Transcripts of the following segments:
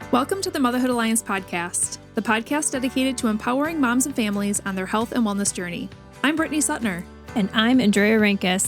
Welcome to the Motherhood Alliance podcast, the podcast dedicated to empowering moms and families on their health and wellness journey. I'm Brittany Suttner. And I'm Drea.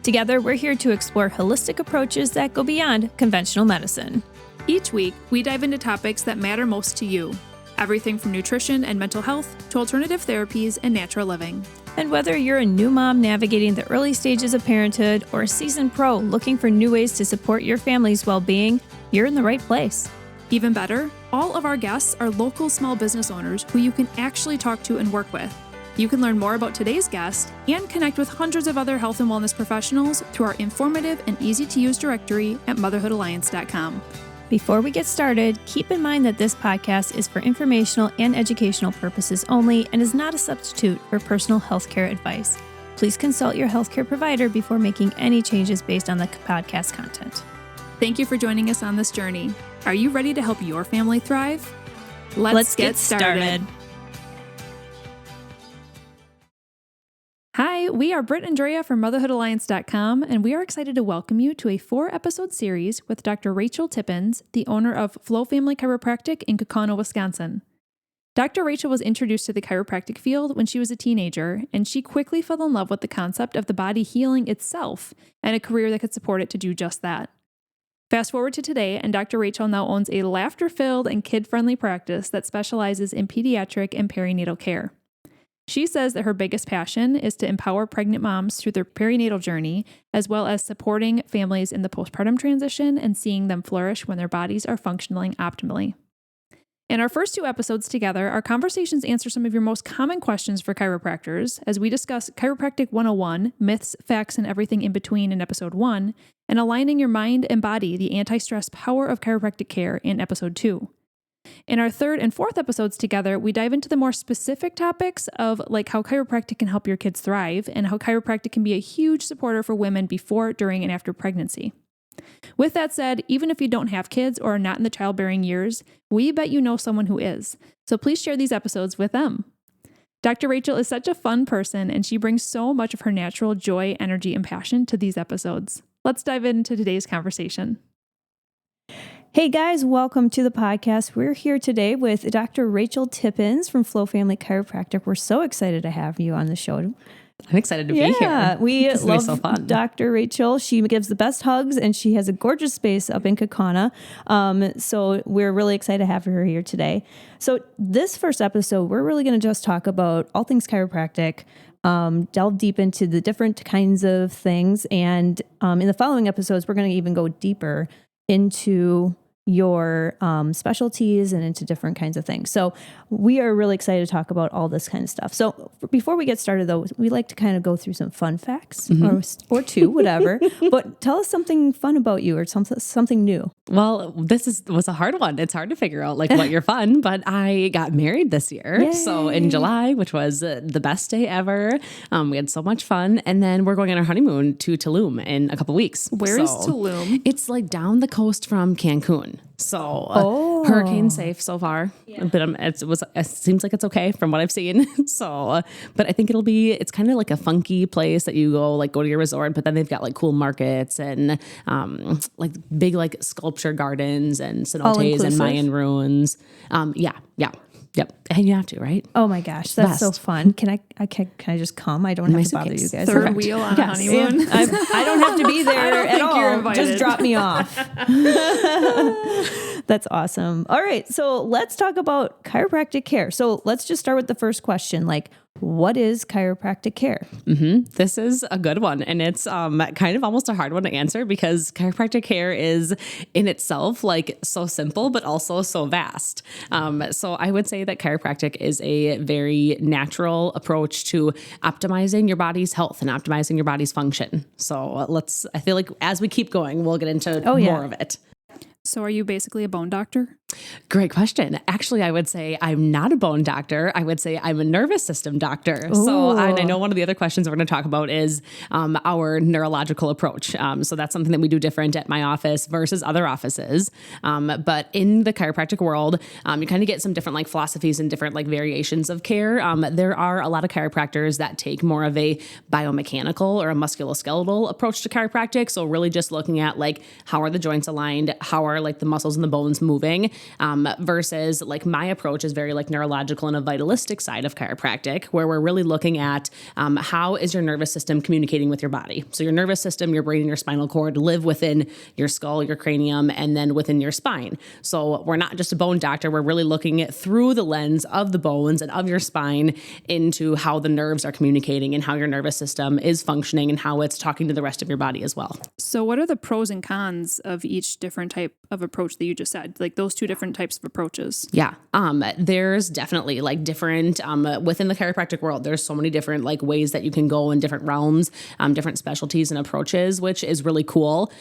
Together, we're here to explore holistic approaches that go beyond conventional medicine. Each week, we dive into topics that matter most to you. Everything from nutrition and mental health to alternative therapies and natural living. And whether you're a new mom navigating the early stages of parenthood or a seasoned pro looking for new ways to support your family's well-being, you're in the right place. Even better, all of our guests are local small business owners who you can actually talk to and work with. You can learn more about today's guest and connect with hundreds of other health and wellness professionals through our informative and easy-to-use directory at motherhoodalliance.com. Before we get started, keep in mind that this podcast is for informational and educational purposes only and is not a substitute for personal healthcare advice. Please consult your healthcare provider before making any changes based on the podcast content. Thank you for joining us on this journey. Are you ready to help your family thrive? Let's get started. Hi, we are Brit and Drea from motherhoodalliance.com, and we are excited to welcome you to a 4-episode series with Dr. Rachel Tippins, the owner of Flow Family Chiropractic in Kaukauna, Wisconsin. Dr. Rachel was introduced to the chiropractic field when she was a teenager, and she quickly fell in love with the concept of the body healing itself and a career that could support it to do just that. Fast forward to today, and Dr. Rachel now owns a laughter-filled and kid-friendly practice that specializes in pediatric and perinatal care. She says that her biggest passion is to empower pregnant moms through their perinatal journey, as well as supporting families in the postpartum transition and seeing them flourish when their bodies are functioning optimally. In our first 2 episodes together, our conversations answer some of your most common questions for chiropractors as we discuss Chiropractic 101, myths, facts, and everything in between in episode 1, and aligning your mind and body, the anti-stress power of chiropractic care in episode 2. In our 3rd and 4th episodes together, we dive into the more specific topics of like how chiropractic can help your kids thrive and how chiropractic can be a huge supporter for women before, during, and after pregnancy. With that said, even if you don't have kids or are not in the childbearing years, we bet you know someone who is. So please share these episodes with them. Dr. Rachel is such a fun person, and she brings so much of her natural joy, energy, and passion to these episodes. Let's dive into today's conversation. Hey guys, welcome to the podcast. We're here today with Dr. Rachel Tippins from Flow Family Chiropractic. We're so excited to have you on the show. I'm excited to be here. Yeah, we love so fun. Dr. Rachel. She gives the best hugs, and she has a gorgeous space up in Kaukauna. So we're really excited to have her here today. So this first episode, we're really going to just talk about all things chiropractic, delve deep into the different kinds of things. And in the following episodes, we're going to even go deeper into your specialties and into different kinds of things. So we are really excited to talk about all this kind of stuff. So before we get started, though, we like to kind of go through some fun facts or 2, whatever. But tell us something fun about you or something new. Well, this was a hard one. It's hard to figure out like what you're fun, but I got married this year. Yay. So in July, which was the best day ever. We had so much fun. And then we're going on our honeymoon to Tulum in a couple weeks. Where is Tulum? It's like down the coast from Cancun. So hurricane safe so far, but it seems like it's okay from what I've seen. So, but I think it's kind of like a funky place that you go to your resort, but then they've got like cool markets and like big like sculpture gardens and cenotes and Mayan ruins. Yep. And you have to, right? Oh my gosh, that's so fun. Can I just come? I don't have to bother you guys. Third wheel on a honeymoon. Yeah. I don't have to be there at all. You're invited. Just drop me off. That's awesome. All right, so let's talk about chiropractic care. So let's just start with the first question. Like, what is chiropractic care? This is a good one. And it's kind of almost a hard one to answer because chiropractic care is in itself like so simple, but also so vast. So I would say that chiropractic is a very natural approach to optimizing your body's health and optimizing your body's function. So I feel like as we keep going, we'll get into more of it. So are you basically a bone doctor? Great question. Actually, I would say I'm not a bone doctor. I would say I'm a nervous system doctor. Ooh. So, and I know one of the other questions we're going to talk about is our neurological approach. So that's something that we do different at my office versus other offices. But in the chiropractic world, you kind of get some different like philosophies and different like variations of care. There are a lot of chiropractors that take more of a biomechanical or a musculoskeletal approach to chiropractic. So really just looking at like how are the joints aligned, how are like the muscles and the bones moving, versus like my approach is very like neurological and a vitalistic side of chiropractic, where we're really looking at how is your nervous system communicating with your body. So your nervous system, your brain, and your spinal cord live within your skull, your cranium, and then within your spine. So we're not just a bone doctor. We're really looking at through the lens of the bones and of your spine into how the nerves are communicating and how your nervous system is functioning and how it's talking to the rest of your body as well. So what are the pros and cons of each different type of approach that you just said? Like those two different types of approaches? Yeah. There's definitely like different, within the chiropractic world, there's so many different like ways that you can go in different realms, different specialties and approaches, which is really cool.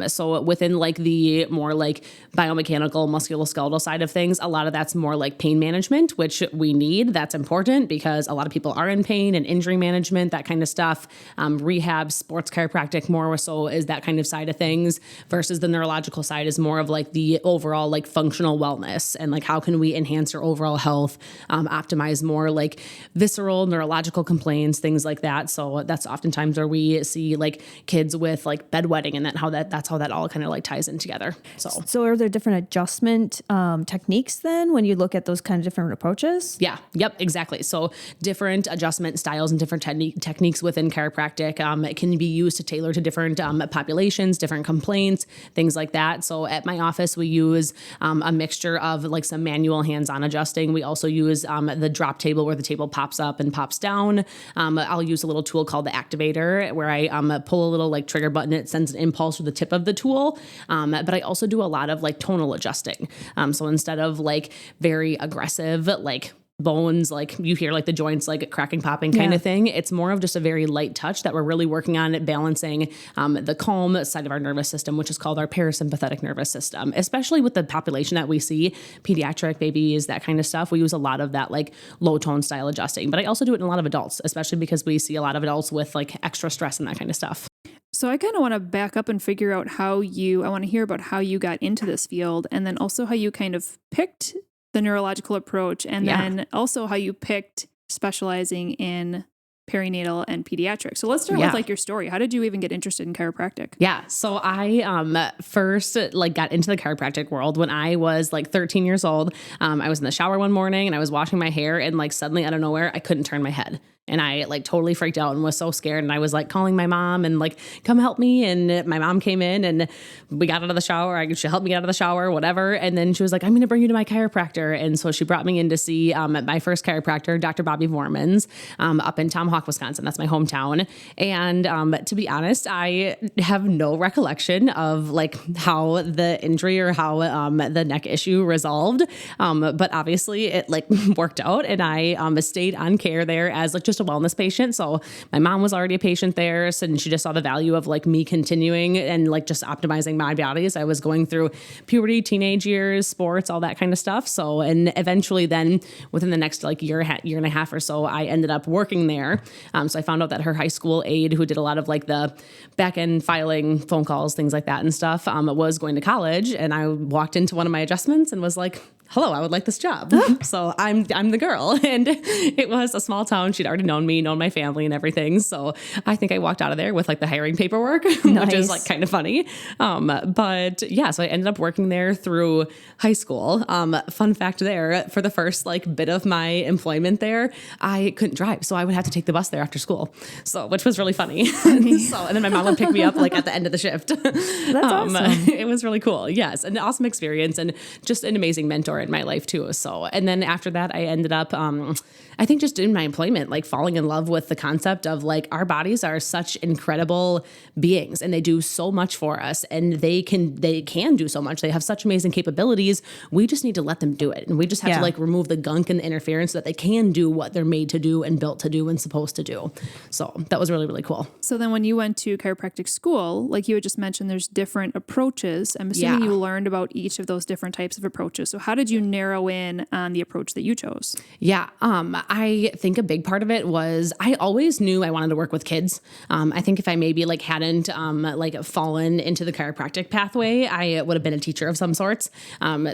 So within like the more like biomechanical, musculoskeletal side of things, a lot of that's more like pain management, which we need. That's important because a lot of people are in pain, and injury management, that kind of stuff. Rehab, sports chiropractic more so is that kind of side of things, versus the neurological side is more of like the overall like functional wellness and like how can we enhance your overall health, optimize more like visceral neurological complaints, things like that. So that's oftentimes where we see like kids with like bedwetting, and that's how that all kind of like ties in together. So are there different adjustment techniques then when you look at those kind of different approaches? Yeah. Yep. Exactly. So different adjustment styles and different techniques within chiropractic it can be used to tailor to different populations, different complaints, things like that. So at my office, we use a mixture of like some manual hands-on adjusting. We also use the drop table where the table pops up and pops down. I'll use a little tool called the activator where I pull a little like trigger button. It sends an impulse with the tip of the tool. But I also do a lot of like tonal adjusting. So instead of like very aggressive, like bones, like you hear like the joints like cracking, popping kind of thing. It's more of just a very light touch that we're really working on balancing the calm side of our nervous system, which is called our parasympathetic nervous system, especially with the population that we see, pediatric babies, that kind of stuff. We use a lot of that like low tone style adjusting, but I also do it in a lot of adults, especially because we see a lot of adults with like extra stress and that kind of stuff. So I kind of want to back up and figure out I want to hear about how you got into this field, and then also how you kind of picked the neurological approach, and then also how you picked specializing in perinatal and pediatrics. So let's start with like your story. How did you even get interested in chiropractic? Yeah. So I first like got into the chiropractic world when I was like 13 years old. I was in the shower one morning and I was washing my hair, and like suddenly out of nowhere, I couldn't turn my head. And I like totally freaked out and was so scared. And I was like calling my mom and like, come help me. And my mom came in and we got out of the shower. She helped me get out of the shower, whatever. And then she was like, I'm going to bring you to my chiropractor. And so she brought me in to see my first chiropractor, Dr. Bobby Vormans, up in Tomahawk, Wisconsin. That's my hometown. And to be honest, I have no recollection of like how the injury or how the neck issue resolved. But obviously it like worked out, and I stayed on care there as like just a wellness patient. So my mom was already a patient there. So, and she just saw the value of like me continuing and like just optimizing my body as I was going through puberty, teenage years, sports, all that kind of stuff. So, and eventually then within the next like year and a half or so, I ended up working there. So I found out that her high school aide, who did a lot of like the back end filing, phone calls, things like that and stuff, was going to college. And I walked into one of my adjustments and was like, hello, I would like this job. So I'm the girl. And it was a small town. She'd already known me, known my family and everything. So I think I walked out of there with like the hiring paperwork, which is like kind of funny. But yeah, so I ended up working there through high school. Fun fact there, for the first like bit of my employment there, I couldn't drive. So I would have to take the bus there after school. So, which was really funny. And then my mom would pick me up like at the end of the shift. That's awesome. It was really cool. Yes. An awesome experience and just an amazing mentor in my life too. So, and then after that, I ended up, I think just in my employment, like falling in love with the concept of like our bodies are such incredible beings and they do so much for us, and they can do so much. They have such amazing capabilities. We just need to let them do it. And we just have to like remove the gunk and the interference so that they can do what they're made to do and built to do and supposed to do. So that was really, really cool. So then when you went to chiropractic school, like you had just mentioned, there's different approaches. I'm assuming you learned about each of those different types of approaches. So how did you narrow in on the approach that you chose? Yeah. I think a big part of it it was, I always knew I wanted to work with kids. I think if I maybe like hadn't like fallen into the chiropractic pathway, I would have been a teacher of some sorts.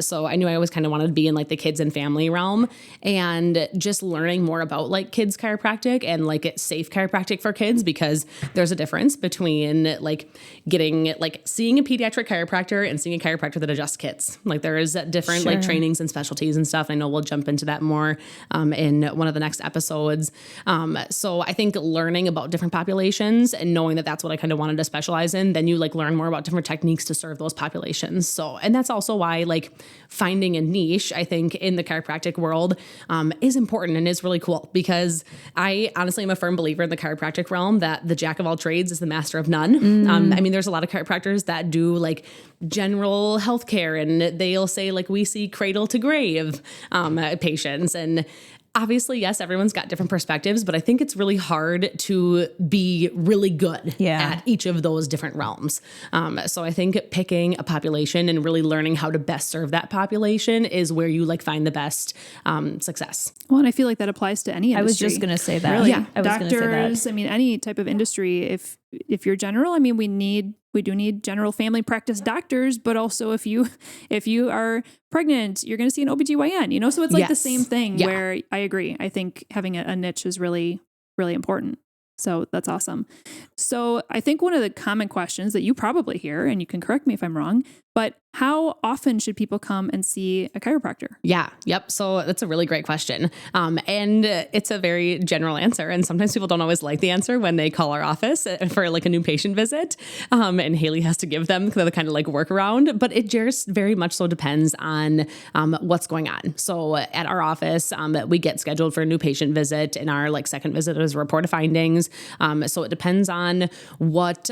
So I knew I always kind of wanted to be in like the kids and family realm, and just learning more about like kids chiropractic and like safe chiropractic for kids, because there's a difference between like seeing a pediatric chiropractor and seeing a chiropractor that adjusts kids. Like there is different like trainings and specialties and stuff. I know we'll jump into that more in one of the next episodes. So I think learning about different populations and knowing that that's what I kind of wanted to specialize in, then you like learn more about different techniques to serve those populations. So, and that's also why like finding a niche, I think in the chiropractic world is important and is really cool, because I honestly am a firm believer in the chiropractic realm that the jack of all trades is the master of none. I mean, there's a lot of chiropractors that do like general healthcare, and they'll say like, we see cradle to grave patients. And obviously, yes, everyone's got different perspectives, but I think it's really hard to be really good at each of those different realms. So I think picking a population and really learning how to best serve that population is where you like find the best success. Well, and I feel like that applies to any industry. I was just going to say that. Really? Yeah, Doctors, I mean, any type of industry. If you're general, I mean, we do need general family practice doctors, but also if you are pregnant, you're going to see an OBGYN, you know? So it's like the same thing where I agree. I think having a niche is really, really important. So that's awesome. So I think one of the common questions that you probably hear, and you can correct me if I'm wrong, but how often should people come and see a chiropractor? Yeah. Yep. So that's a really great question. And it's a very general answer. And sometimes people don't always like the answer when they call our office for like a new patient visit. And Haley has to give them the kind of like workaround, but it just very much so depends on what's going on. So at our office, we get scheduled for a new patient visit, and our like second visit is a report of findings. So it depends on what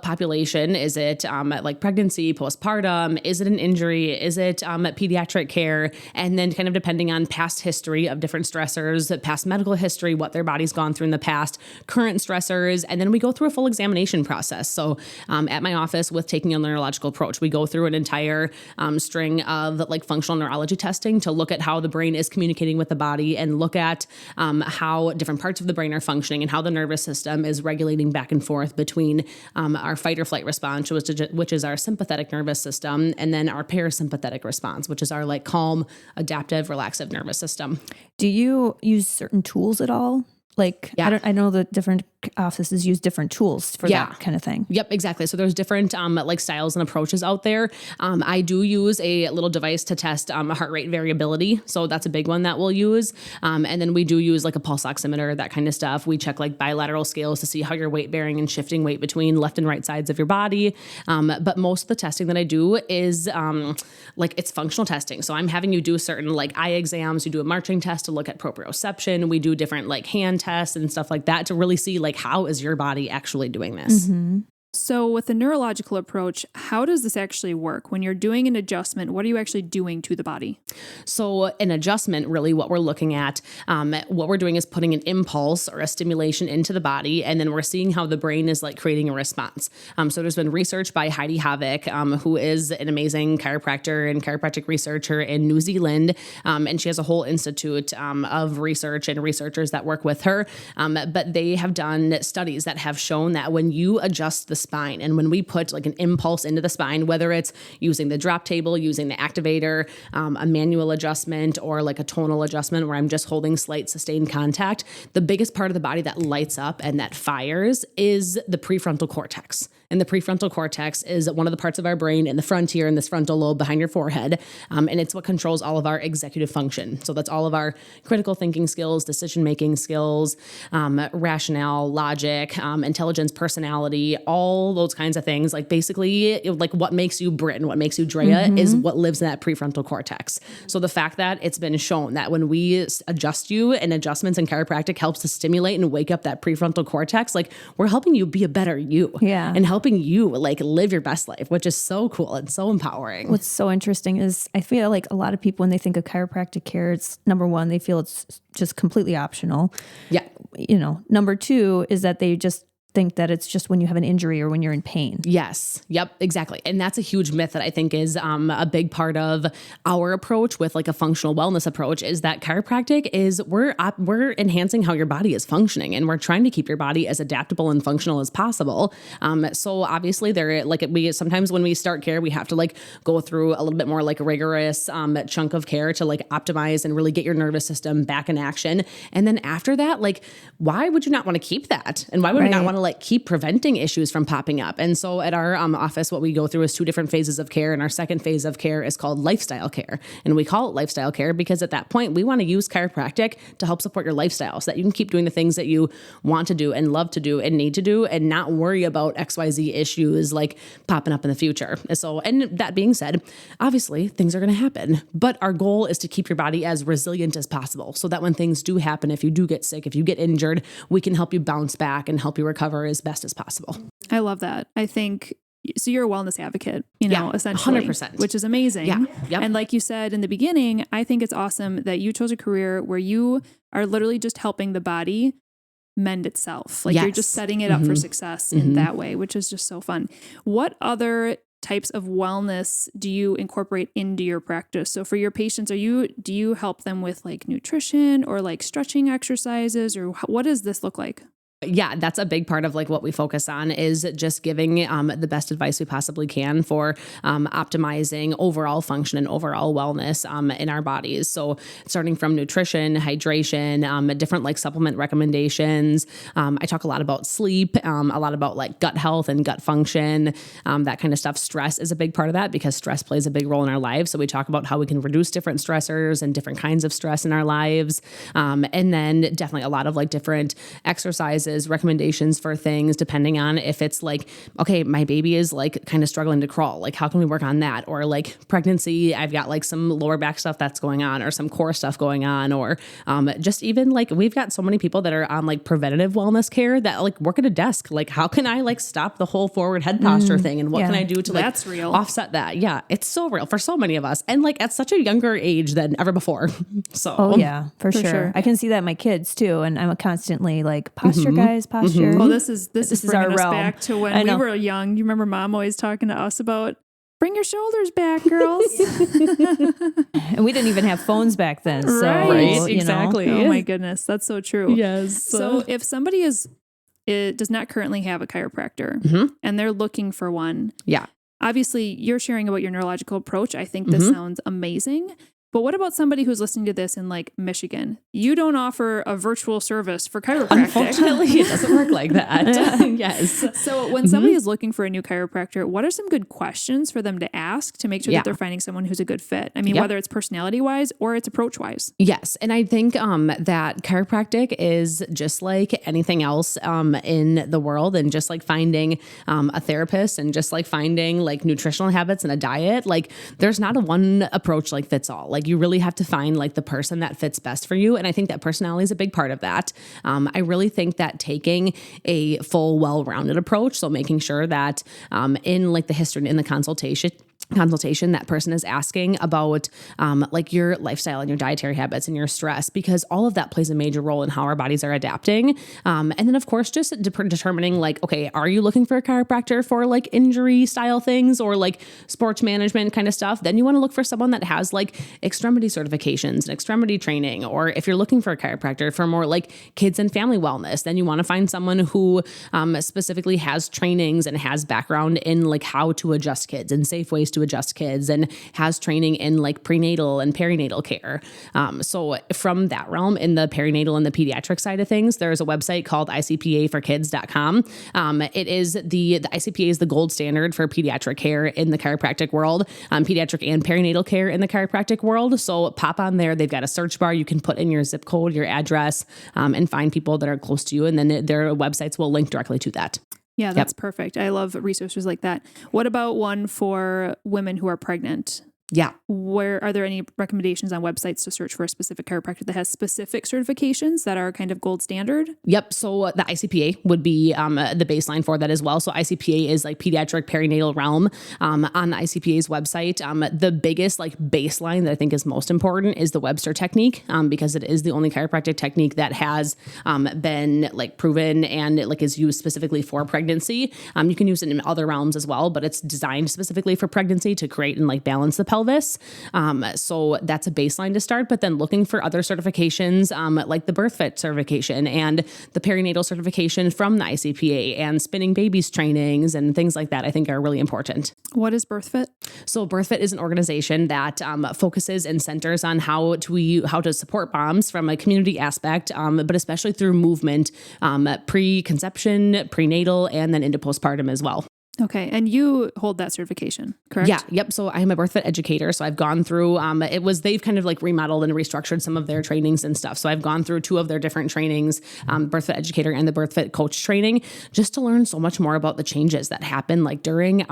population. Is it like pregnancy, postpartum? Is it an injury? Is it pediatric care? And then kind of depending on past history of different stressors, past medical history, what their body's gone through in the past, current stressors, and then we go through a full examination process. So at my office with taking a neurological approach, we go through an entire string of like functional neurology testing to look at how the brain is communicating with the body, and look at how different parts of the brain are functioning and how the nervous system is regulating back and forth between our fight or flight response, which is our sympathetic nervous system, and then our parasympathetic response, which is our like calm, adaptive, relaxive nervous system. Do you use certain tools at all? Like, I know that different offices use different tools for that kind of thing. Yep, exactly. So there's different like styles and approaches out there. I do use a little device to test heart rate variability. So that's a big one that we'll use. And then we do use like a pulse oximeter, that kind of stuff. We check like bilateral scales to see how you're weight bearing and shifting weight between left and right sides of your body. But most of the testing that I do is like it's functional testing. So I'm having you do certain like eye exams. You do a marching test to look at proprioception. We do different like hand tests and stuff like that to really see like how is your body actually doing this. Mm-hmm. So with the neurological approach, how does this actually work? When you're doing an adjustment, what are you actually doing to the body? So an adjustment, really what we're looking at, what we're doing is putting an impulse or a stimulation into the body, and then we're seeing how the brain is like creating a response. So there's been research by Heidi Havik, who is an amazing chiropractor and chiropractic researcher in New Zealand. And she has a whole institute of research and researchers that work with her. But they have done studies that have shown that when you adjust the spine, and when we put like an impulse into the spine, whether it's using the drop table, using the activator, a manual adjustment, or like a tonal adjustment where I'm just holding slight sustained contact, the biggest part of the body that lights up and that fires is the prefrontal cortex. And the prefrontal cortex is one of the parts of our brain in the front here in this frontal lobe behind your forehead. And it's what controls all of our executive function. So that's all of our critical thinking skills, decision-making skills, rationale, logic, intelligence, personality, all those kinds of things. Like basically like what makes you Brit and what makes you Drea is what lives in that prefrontal cortex. So the fact that it's been shown that when we adjust you, and adjustments in chiropractic helps to stimulate and wake up that prefrontal cortex, like we're helping you be a better you. Yeah. And helping you like live your best life, which is so cool and so empowering. What's so interesting is I feel like a lot of people, when they think of chiropractic care, it's number one, they feel it's just completely optional. Yeah. You know, number two is that they just think that it's just when you have an injury or when you're in pain. Yes. Yep. Exactly. And that's a huge myth that I think is a big part of our approach with like a functional wellness approach, is that chiropractic is we're enhancing how your body is functioning, and we're trying to keep your body as adaptable and functional as possible. So obviously we sometimes when we start care, we have to like go through a little bit more like a rigorous chunk of care to like optimize and really get your nervous system back in action. And then after that, like, why would you not want to keep that? And why would we not want to like keep preventing issues from popping up? And so at our office, what we go through is 2 different phases of care. And our second phase of care is called lifestyle care. And we call it lifestyle care because at that point, we want to use chiropractic to help support your lifestyle so that you can keep doing the things that you want to do and love to do and need to do, and not worry about XYZ issues like popping up in the future. So, and that being said, obviously things are going to happen, but our goal is to keep your body as resilient as possible so that when things do happen, if you do get sick, if you get injured, we can help you bounce back and help you recover as best as possible. I love that. I think so. You're a wellness advocate, essentially, 100%, which is amazing. Yeah. Yep. And like you said in the beginning, I think it's awesome that you chose a career where you are literally just helping the body mend itself. Like you're just setting it up for success in that way, which is just so fun. What other types of wellness do you incorporate into your practice? So for your patients, do you help them with like nutrition or like stretching exercises, or what does this look like? Yeah, that's a big part of like what we focus on, is just giving the best advice we possibly can for optimizing overall function and overall wellness in our bodies. So starting from nutrition, hydration, different like supplement recommendations. I talk a lot about sleep, a lot about like gut health and gut function, that kind of stuff. Stress is a big part of that because stress plays a big role in our lives. So we talk about how we can reduce different stressors and different kinds of stress in our lives. And then definitely a lot of like different exercises, recommendations for things, depending on if it's like, okay, my baby is like kind of struggling to crawl. Like, how can we work on that? Or like pregnancy, I've got like some lower back stuff that's going on, or some core stuff going on, or just even like we've got so many people that are on like preventative wellness care that like work at a desk. Like, how can I like stop the whole forward head posture thing? And what can I do to like That's real. offset that? Yeah, it's so real for so many of us. And like at such a younger age than ever before. So, oh yeah, for sure. I can see that in my kids too. And I'm constantly like, posture guys, posture. Well, this is bringing our us realm. back to when we were young. You remember Mom always talking to us about bring your shoulders back, girls. And we didn't even have phones back then. So, Right, exactly. Oh my goodness, that's so true. Yes. So if somebody does not currently have a chiropractor and they're looking for one, yeah. Obviously you're sharing about your neurological approach. I think this sounds amazing. But what about somebody who's listening to this in like Michigan? You don't offer a virtual service for chiropractic. Unfortunately, it doesn't work like that. Yes. So when somebody is looking for a new chiropractor, what are some good questions for them to ask to make sure that they're finding someone who's a good fit? I mean, whether it's personality wise or it's approach wise. Yes. And I think that chiropractic is just like anything else in the world, and just like finding a therapist, and just like finding like nutritional habits and a diet. Like there's not a one approach like fits all. Like you really have to find like the person that fits best for you. And I think that personality is a big part of that. I really think that taking a full, well-rounded approach, so making sure that in like the history, in the consultation, that person is asking about like your lifestyle and your dietary habits and your stress, because all of that plays a major role in how our bodies are adapting. And then of course, just determining like, okay, are you looking for a chiropractor for like injury style things or like sports management kind of stuff? Then you want to look for someone that has like extremity certifications and extremity training. Or if you're looking for a chiropractor for more like kids and family wellness, then you want to find someone who specifically has trainings and has background in like how to adjust kids and safe ways to adjust kids, and has training in like prenatal and perinatal care. So from that realm, in the perinatal and the pediatric side of things, there's a website called icpaforkids.com. It is the ICPA is the gold standard for pediatric care in the chiropractic world, pediatric and perinatal care in the chiropractic world. So pop on there. They've got a search bar. You can put in your zip code, your address, and find people that are close to you. And then their websites will link directly to that. Yeah, that's perfect. I love resources like that. What about one for women who are pregnant? Yeah. Where are there any recommendations on websites to search for a specific chiropractor that has specific certifications that are kind of gold standard? Yep. So the ICPA would be the baseline for that as well. So ICPA is like pediatric perinatal realm on the ICPA's website. The biggest like baseline that I think is most important is the Webster technique because it is the only chiropractic technique that has been like proven and like is used specifically for pregnancy. You can use it in other realms as well, but it's designed specifically for pregnancy to create and like balance the pelvis. So that's a baseline to start, but then looking for other certifications like the birth fit certification and the perinatal certification from the ICPA and spinning babies trainings and things like that, I think are really important. What is birth fit? So birth fit is an organization that focuses and centers on how to support moms from a community aspect, but especially through movement, pre-conception, prenatal, and then into postpartum as well. Okay. And you hold that certification, correct? Yeah. Yep. So I'm a birth fit educator. So I've gone through, they've kind of like remodeled and restructured some of their trainings and stuff. So I've gone through 2 of their different trainings, birth fit educator and the birth fit coach training, just to learn so much more about the changes that happen like during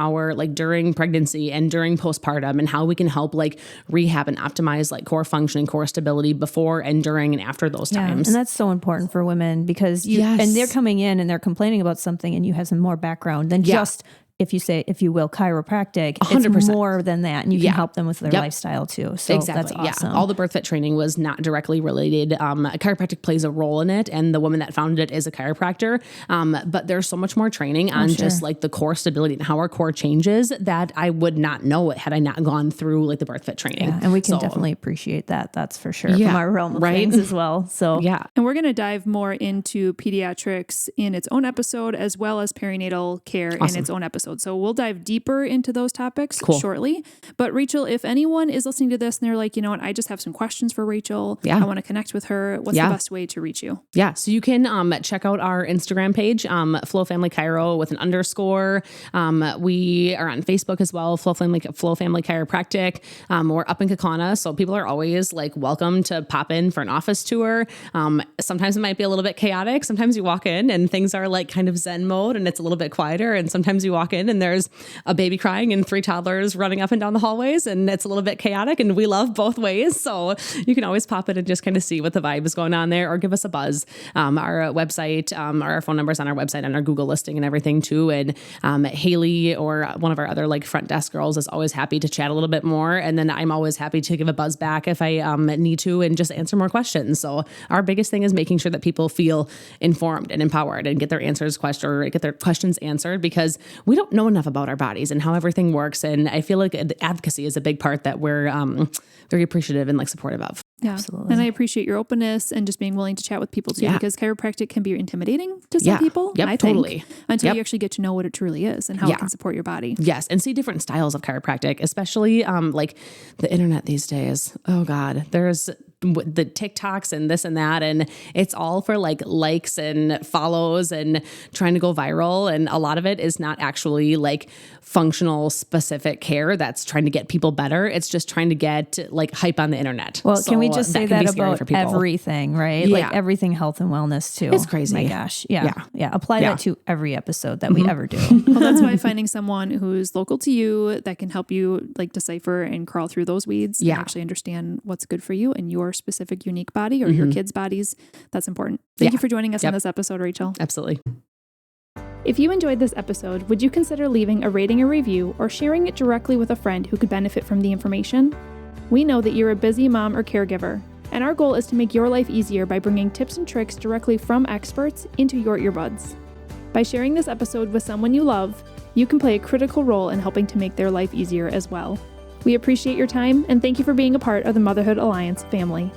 pregnancy and during postpartum and how we can help like rehab and optimize like core function and core stability before and during and after those times. And that's so important for women because and they're coming in and they're complaining about something and you have some more background than just, if you will, chiropractic, 100%. It's more than that. And you can help them with their lifestyle too. So that's awesome. All the birth fit training was not directly related. Chiropractic plays a role in it. And the woman that founded it is a chiropractor. But there's so much more training on just like the core stability and how our core changes that I would not know it had I not gone through like the birth fit training. Yeah, and we can definitely appreciate that. That's for sure. From our realm of things as well. So And we're going to dive more into pediatrics in its own episode, as well as perinatal care in its own episode. So we'll dive deeper into those topics shortly. But Rachel, if anyone is listening to this and they're like, you know what, I just have some questions for Rachel. I want to connect with her. What's the best way to reach you? Yeah. So you can check out our Instagram page, Flow Family Chiro with an underscore. We are on Facebook as well, Flow Family Chiropractic. We're up in Kaukauna. So people are always like welcome to pop in for an office tour. Sometimes it might be a little bit chaotic. Sometimes you walk in and things are like kind of Zen mode and it's a little bit quieter. And sometimes you walk in and there's a baby crying and 3 toddlers running up and down the hallways and it's a little bit chaotic and we love both ways. So you can always pop in and just kind of see what the vibe is going on there or give us a buzz. Our website, our phone numbers on our website and our Google listing and everything too. And Haley or one of our other like front desk girls is always happy to chat a little bit more. And then I'm always happy to give a buzz back if I need to and just answer more questions. So our biggest thing is making sure that people feel informed and empowered and get their questions answered because we don't know enough about our bodies and how everything works. And I feel like the advocacy is a big part that we're very appreciative and like supportive of. Yeah, absolutely. And I appreciate your openness and just being willing to chat with people too, because chiropractic can be intimidating to some people. Yep, I think, until you actually get to know what it truly is and how it can support your body. Yes. And see different styles of chiropractic, especially like the internet these days. Oh God, there's the TikToks and this and that. And it's all for like likes and follows and trying to go viral. And a lot of it is not actually like functional specific care that's trying to get people better. It's just trying to get like hype on the internet. Well, can we just say that about everything, right? Yeah. Like everything health and wellness too. It's crazy. My gosh. Yeah. Apply that to every episode that we ever do. Well, that's why finding someone who's local to you that can help you like decipher and crawl through those weeds and actually understand what's good for you and your specific unique body or your kids' bodies. That's important. Thank you for joining us on this episode, Rachel. Absolutely. If you enjoyed this episode, would you consider leaving a rating or review or sharing it directly with a friend who could benefit from the information? We know that you're a busy mom or caregiver, and our goal is to make your life easier by bringing tips and tricks directly from experts into your earbuds. By sharing this episode with someone you love, you can play a critical role in helping to make their life easier as well. We appreciate your time and thank you for being a part of the Motherhood Alliance family.